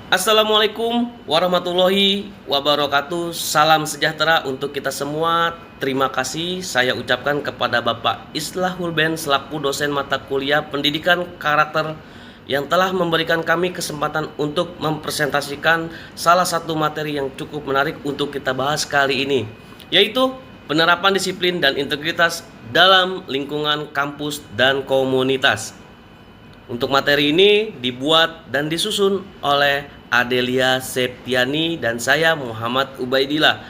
Assalamualaikum warahmatullahi wabarakatuh. Salam sejahtera untuk kita semua. Terima kasih saya ucapkan kepada Bapak Islahul Ben selaku dosen mata kuliah Pendidikan Karakter yang telah memberikan kami kesempatan untuk mempresentasikan salah satu materi yang cukup menarik untuk kita bahas kali ini, yaitu penerapan disiplin dan integritas dalam lingkungan kampus dan komunitas. Untuk materi ini dibuat dan disusun oleh Adelia Septiani dan saya Muhammad Ubaidillah.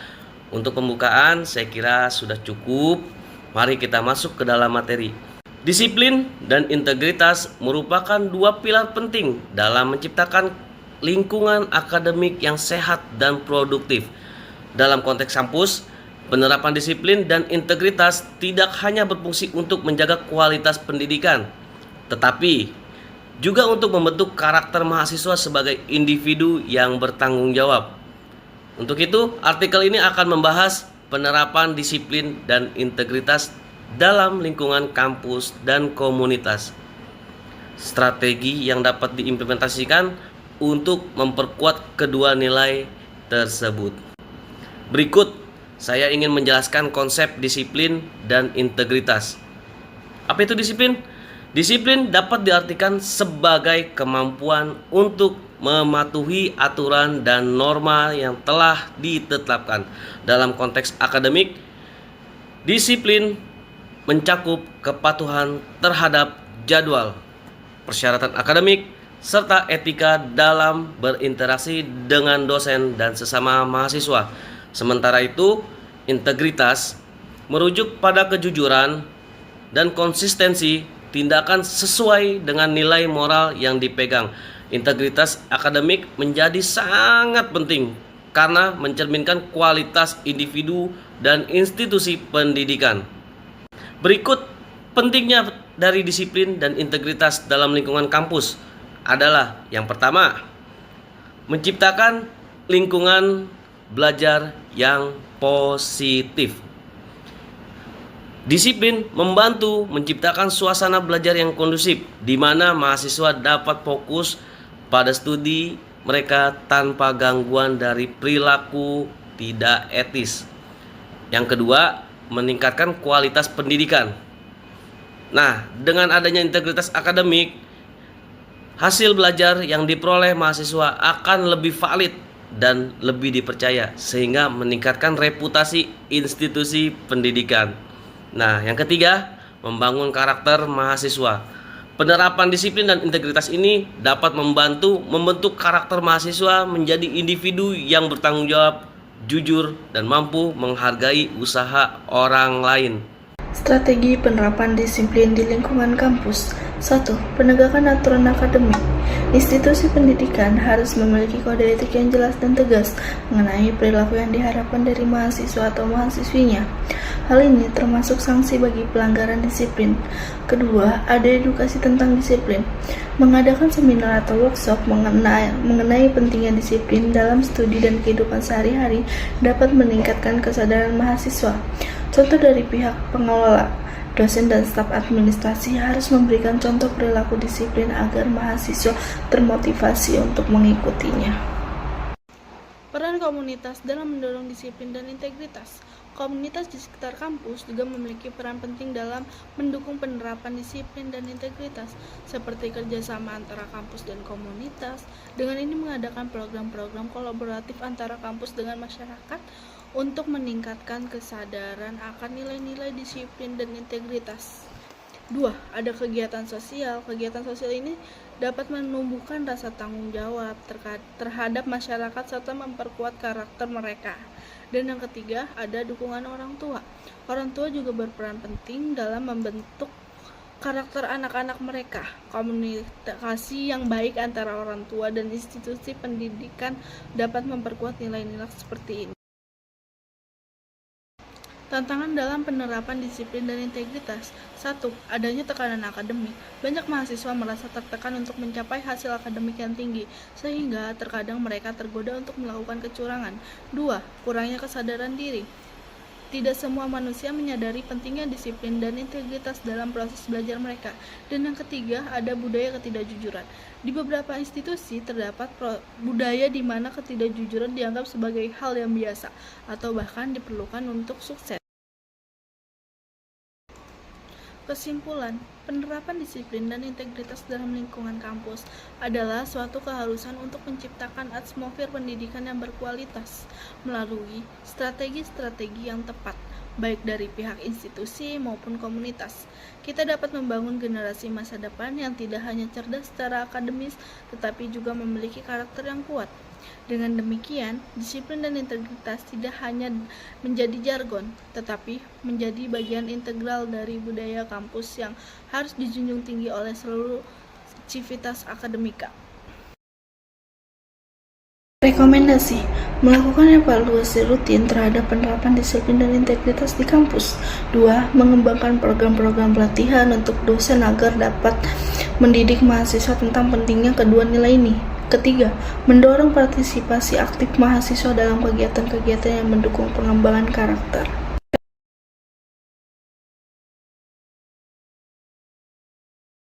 Untuk pembukaan saya kira sudah cukup. Mari kita masuk ke dalam materi. Disiplin dan integritas merupakan dua pilar penting dalam menciptakan lingkungan akademik yang sehat dan produktif. Dalam konteks kampus, penerapan disiplin dan integritas tidak hanya berfungsi untuk menjaga kualitas pendidikan, tetapi juga untuk membentuk karakter mahasiswa sebagai individu yang bertanggung jawab. Untuk itu, artikel ini akan membahas penerapan disiplin dan integritas dalam lingkungan kampus dan komunitas. Strategi yang dapat diimplementasikan untuk memperkuat kedua nilai tersebut. Berikut, saya ingin menjelaskan konsep disiplin dan integritas. Apa itu disiplin? Disiplin dapat diartikan sebagai kemampuan untuk mematuhi aturan dan norma yang telah ditetapkan. Dalam konteks akademik, disiplin mencakup kepatuhan terhadap jadwal, persyaratan akademik, serta etika dalam berinteraksi dengan dosen dan sesama mahasiswa. Sementara itu, integritas merujuk pada kejujuran dan konsistensi tindakan sesuai dengan nilai moral yang dipegang. Integritas akademik menjadi sangat penting karena mencerminkan kualitas individu dan institusi pendidikan. Berikut pentingnya dari disiplin dan integritas dalam lingkungan kampus adalah yang pertama, menciptakan lingkungan belajar yang positif. Disiplin membantu menciptakan suasana belajar yang kondusif, di mana mahasiswa dapat fokus pada studi mereka tanpa gangguan dari perilaku tidak etis. Yang kedua, meningkatkan kualitas pendidikan. Nah, dengan adanya integritas akademik, hasil belajar yang diperoleh mahasiswa akan lebih valid dan lebih dipercaya, sehingga meningkatkan reputasi institusi pendidikan. Nah, yang ketiga, membangun karakter mahasiswa. Penerapan disiplin dan integritas ini dapat membantu membentuk karakter mahasiswa menjadi individu yang bertanggung jawab, jujur, dan mampu menghargai usaha orang lain. Strategi penerapan disiplin di lingkungan kampus. 1. Penegakan aturan akademik. Institusi pendidikan harus memiliki kode etik yang jelas dan tegas mengenai perilaku yang diharapkan dari mahasiswa atau mahasiswinya. Hal ini termasuk sanksi bagi pelanggaran disiplin. Kedua, ada edukasi tentang disiplin. Mengadakan seminar atau workshop mengenai pentingnya disiplin dalam studi dan kehidupan sehari-hari dapat meningkatkan kesadaran mahasiswa. Contoh dari pihak pengelola, dosen dan staf administrasi harus memberikan contoh perilaku disiplin agar mahasiswa termotivasi untuk mengikutinya. Peran komunitas dalam mendorong disiplin dan integritas. Komunitas di sekitar kampus juga memiliki peran penting dalam mendukung penerapan disiplin dan integritas, seperti kerjasama antara kampus dan komunitas. Dengan ini mengadakan program-program kolaboratif antara kampus dengan masyarakat untuk meningkatkan kesadaran akan nilai-nilai disiplin dan integritas. 2. Ada kegiatan sosial. Kegiatan sosial ini dapat menumbuhkan rasa tanggung jawab terhadap masyarakat serta memperkuat karakter mereka. Dan yang ketiga, ada dukungan orang tua. Orang tua juga berperan penting dalam membentuk karakter anak-anak mereka. Komunikasi yang baik antara orang tua dan institusi pendidikan dapat memperkuat nilai-nilai seperti ini. Tantangan dalam penerapan disiplin dan integritas. 1. Adanya tekanan akademik. Banyak mahasiswa merasa tertekan untuk mencapai hasil akademik yang tinggi, sehingga terkadang mereka tergoda untuk melakukan kecurangan. 2. Kurangnya kesadaran diri. Tidak semua manusia menyadari pentingnya disiplin dan integritas dalam proses belajar mereka. Dan yang ketiga, ada budaya ketidakjujuran. Di beberapa institusi terdapat budaya di mana ketidakjujuran dianggap sebagai hal yang biasa atau bahkan diperlukan untuk sukses. Kesimpulan, penerapan disiplin dan integritas dalam lingkungan kampus adalah suatu keharusan untuk menciptakan atmosfer pendidikan yang berkualitas melalui strategi-strategi yang tepat, baik dari pihak institusi maupun komunitas. Kita dapat membangun generasi masa depan yang tidak hanya cerdas secara akademis, tetapi juga memiliki karakter yang kuat. Dengan demikian, disiplin dan integritas tidak hanya menjadi jargon, tetapi menjadi bagian integral dari budaya kampus yang harus dijunjung tinggi oleh seluruh civitas akademika. Rekomendasi: melakukan evaluasi rutin terhadap penerapan disiplin dan integritas di kampus. 2. Mengembangkan program-program pelatihan untuk dosen agar dapat mendidik mahasiswa tentang pentingnya kedua nilai ini. Ketiga, mendorong partisipasi aktif mahasiswa dalam kegiatan-kegiatan yang mendukung pengembangan karakter.